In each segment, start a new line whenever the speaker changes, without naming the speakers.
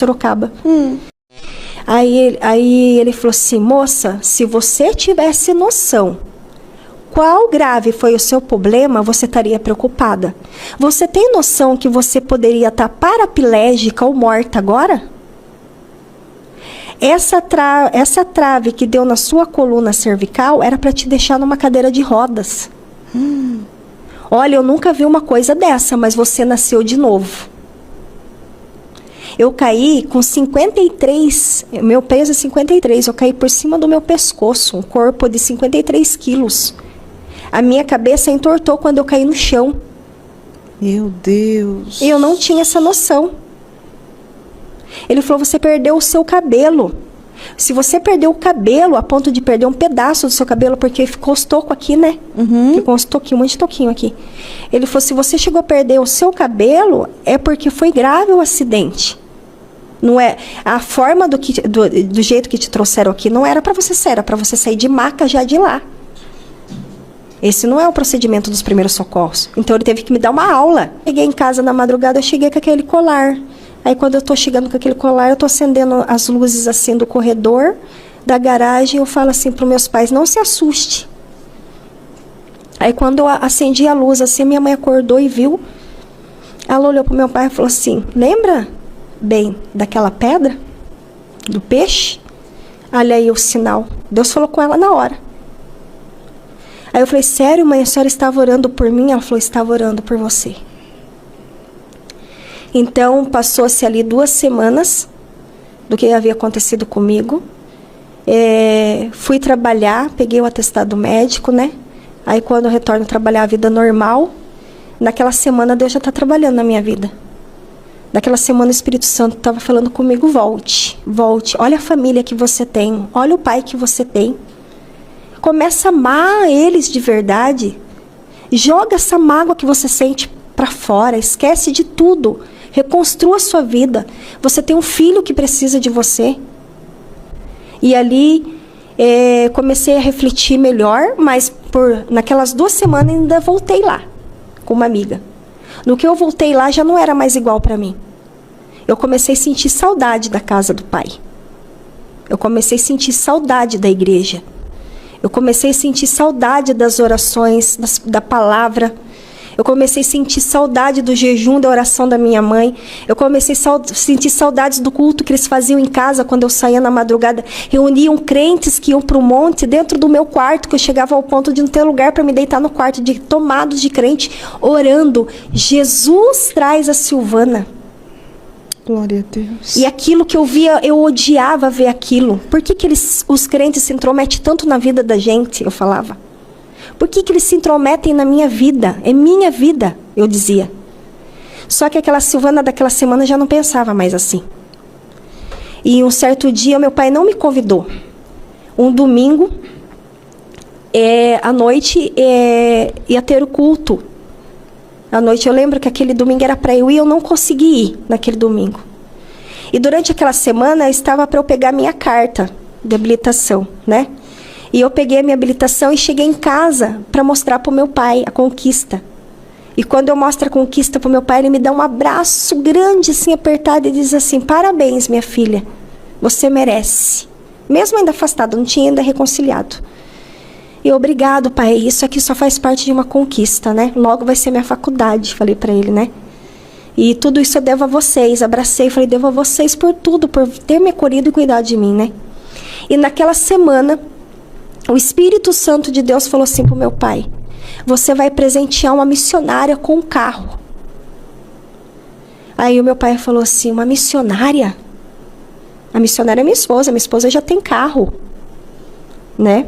Sorocaba. Aí ele falou assim, moça, se você tivesse noção qual grave foi o seu problema, você estaria preocupada. Você tem noção que você poderia estar paraplégica ou morta agora? Essa trave que deu na sua coluna cervical era para te deixar numa cadeira de rodas. Olha, eu nunca vi uma coisa dessa, mas você nasceu de novo. Eu caí com 53, meu peso é 53, eu caí por cima do meu pescoço, um corpo de 53 quilos. A minha cabeça entortou quando eu caí no chão.
Meu Deus.
E eu não tinha essa noção. Ele falou, você perdeu o seu cabelo. Se você perdeu o cabelo, a ponto de perder um pedaço do seu cabelo, porque ficou os tocos aqui, né? Ficou uns toquinhos, um monte de toquinho aqui. Ele falou, se você chegou a perder o seu cabelo, é porque foi grave o acidente. Não é, a forma do jeito que te trouxeram aqui não era para você sair, era para você sair de maca já de lá. Esse não é o procedimento dos primeiros socorros. Então ele teve que me dar uma aula. Cheguei em casa na madrugada, eu cheguei com aquele colar. Aí quando eu tô chegando com aquele colar, eu tô acendendo as luzes assim do corredor, da garagem, eu falo assim para meus pais, não se assuste. Aí quando eu acendi a luz assim, minha mãe acordou e viu. Ela olhou pro meu pai e falou assim, lembra bem daquela pedra? Do peixe? Olha aí o sinal. Deus falou com ela na hora. Aí eu falei, sério, mãe, a senhora estava orando por mim? Ela falou, estava orando por você. Então, passou-se ali 2 semanas do que havia acontecido comigo. Fui trabalhar, peguei o atestado médico, né? Aí, quando eu retorno a trabalhar a vida normal, naquela semana Deus já está trabalhando na minha vida. Naquela semana o Espírito Santo estava falando comigo, volte, volte. Olha a família que você tem, olha o pai que você tem. Começa a amar eles de verdade. Joga essa mágoa que você sente para fora, esquece de tudo. Reconstrua a sua vida. Você tem um filho que precisa de você. E ali comecei a refletir melhor, mas naquelas 2 semanas ainda voltei lá com uma amiga. No que eu voltei lá já não era mais igual para mim. Eu comecei a sentir saudade da casa do pai. Eu comecei a sentir saudade da igreja. Eu comecei a sentir saudade das orações, da palavra. Eu comecei a sentir saudade do jejum, da oração da minha mãe. Eu comecei a sentir saudades do culto que eles faziam em casa quando eu saía na madrugada. Reuniam crentes que iam para o monte dentro do meu quarto, que eu chegava ao ponto de não ter lugar para me deitar no quarto, de tomados de crente, orando. Jesus traz a Silvana.
Glória a Deus.
E aquilo que eu via, eu odiava ver aquilo. Por que os crentes se intrometem tanto na vida da gente? Eu falava. Por que eles se intrometem na minha vida? É minha vida, eu dizia. Só que aquela Silvana daquela semana já não pensava mais assim. E um certo dia, meu pai não me convidou. Um domingo, à noite, ia ter o culto. À noite, eu lembro que aquele domingo era para eu ir, eu não consegui ir naquele domingo. E durante aquela semana, estava para eu pegar minha carta de habilitação, né? E eu peguei a minha habilitação e cheguei em casa para mostrar para o meu pai a conquista. E quando eu mostro a conquista para o meu pai, ele me dá um abraço grande, assim, apertado, e diz assim, parabéns, minha filha, você merece. Mesmo ainda afastado, não tinha ainda reconciliado. E obrigado, pai, isso aqui só faz parte de uma conquista, né? Logo vai ser minha faculdade, falei para ele, né? E tudo isso eu devo a vocês, abracei, falei, devo a vocês por tudo, por ter me acolhido e cuidado de mim, né? E naquela semana, o Espírito Santo de Deus falou assim pro meu pai, você vai presentear uma missionária com um carro. Aí o meu pai falou assim, uma missionária? A missionária é minha esposa já tem carro, né?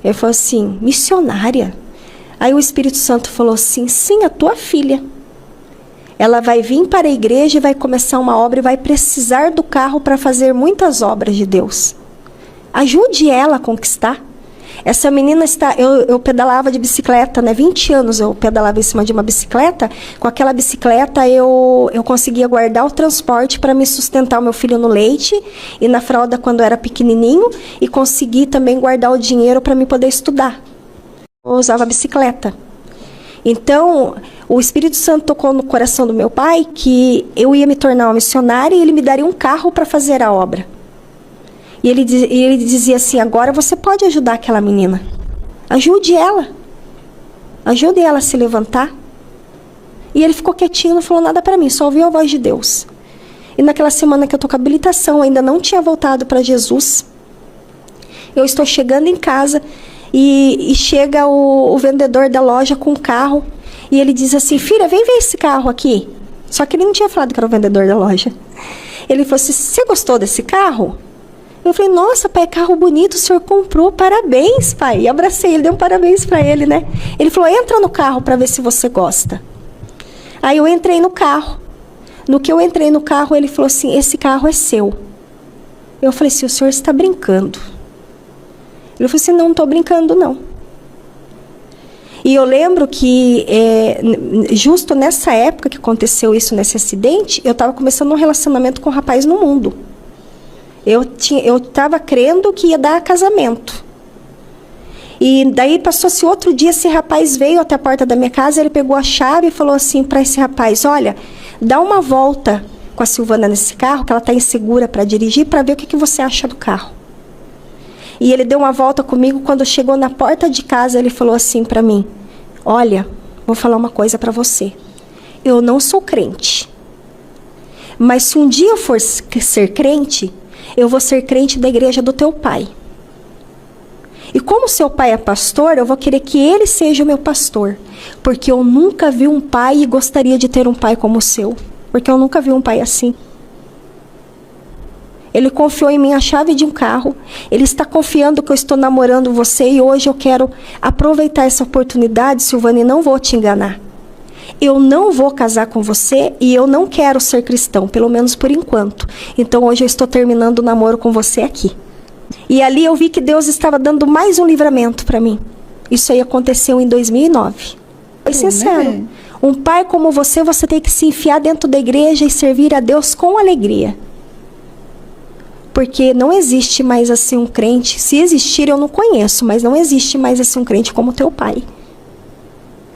Ele falou assim, missionária? Aí o Espírito Santo falou assim, sim, a tua filha. Ela vai vir para a igreja e vai começar uma obra e vai precisar do carro para fazer muitas obras de Deus. Ajude ela a conquistar. Essa menina eu pedalava de bicicleta, né? 20 anos eu pedalava em cima de uma bicicleta. Com aquela bicicleta eu conseguia guardar o transporte para me sustentar o meu filho no leite e na fralda quando eu era pequenininho e consegui também guardar o dinheiro para me poder estudar. Eu usava a bicicleta. Então, o Espírito Santo tocou no coração do meu pai que eu ia me tornar uma missionária e ele me daria um carro para fazer a obra. E ele dizia assim, agora você pode ajudar aquela menina. Ajude ela. Ajude ela a se levantar. E ele ficou quietinho, não falou nada para mim, só ouviu a voz de Deus. E naquela semana que eu tô com a habilitação, ainda não tinha voltado para Jesus. Eu estou chegando em casa e chega o vendedor da loja com o carro. E ele diz assim, filha, vem ver esse carro aqui. Só que ele não tinha falado que era o vendedor da loja. Ele falou assim, você gostou desse carro? Eu falei, nossa, pai, carro bonito, o senhor comprou, parabéns, pai. E abracei ele, dei um parabéns para ele, né? Ele falou, entra no carro para ver se você gosta. Aí eu entrei no carro. No que eu entrei no carro, ele falou assim, esse carro é seu. Eu falei assim, o senhor está brincando. Ele falou assim, não estou brincando, não. E eu lembro que, justo nessa época que aconteceu isso, nesse acidente, eu estava começando um relacionamento com um rapaz no mundo. Eu estava crendo que ia dar casamento. E daí passou-se outro dia, esse rapaz veio até a porta da minha casa, ele pegou a chave e falou assim para esse rapaz, olha, dá uma volta com a Silvana nesse carro, que ela está insegura para dirigir, para ver o que você acha do carro. E ele deu uma volta comigo, quando chegou na porta de casa, ele falou assim para mim, olha, vou falar uma coisa para você, eu não sou crente, mas se um dia eu for ser crente, eu vou ser crente da igreja do teu pai. E como seu pai é pastor, eu vou querer que ele seja o meu pastor. Porque eu nunca vi um pai e gostaria de ter um pai como o seu. Porque eu nunca vi um pai assim. Ele confiou em mim a chave de um carro. Ele está confiando que eu estou namorando você. E hoje eu quero aproveitar essa oportunidade, Silvana, e não vou te enganar. Eu não vou casar com você e eu não quero ser cristão, pelo menos por enquanto. Então hoje eu estou terminando o namoro com você aqui. E ali eu vi que Deus estava dando mais um livramento para mim. Isso aí aconteceu em 2009. Foi sincero. Um pai como você tem que se enfiar dentro da igreja e servir a Deus com alegria. Porque não existe mais assim um crente. Se existir eu não conheço, mas não existe mais assim um crente como teu pai.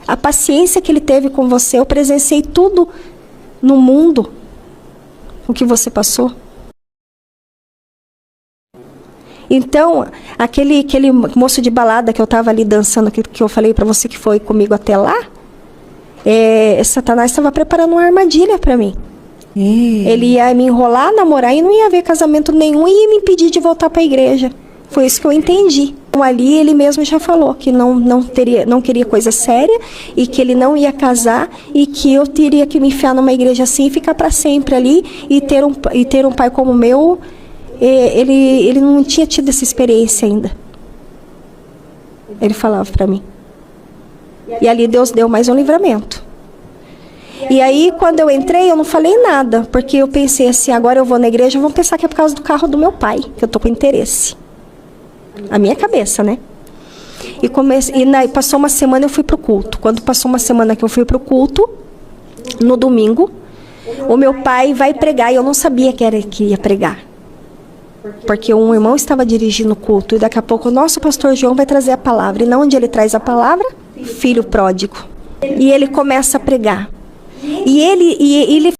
A paciência que ele teve com você, eu presenciei tudo no mundo, o que você passou. Então, aquele moço de balada que eu estava ali dançando, que eu falei para você que foi comigo até lá, Satanás estava preparando uma armadilha para mim. Ele ia me enrolar, namorar e não ia haver casamento nenhum e ia me impedir de voltar para a igreja. Foi isso que eu entendi. Então, ali ele mesmo já falou que não queria coisa séria e que ele não ia casar e que eu teria que me enfiar numa igreja assim e ficar para sempre ali e ter um pai como o meu. Ele não tinha tido essa experiência ainda. Ele falava para mim. E ali Deus deu mais um livramento. E aí, quando eu entrei, eu não falei nada, porque eu pensei assim, agora eu vou na igreja, vão pensar que é por causa do carro do meu pai, que eu tô com interesse. A minha cabeça, né? E passou uma semana, eu fui pro culto. Quando passou uma semana que eu fui pro culto, no domingo, o meu pai vai pregar, e eu não sabia que ia pregar. Porque um irmão estava dirigindo o culto, e daqui a pouco o nosso pastor João vai trazer a palavra. E não onde ele traz a palavra? Filho pródigo. E ele começa a pregar. E ele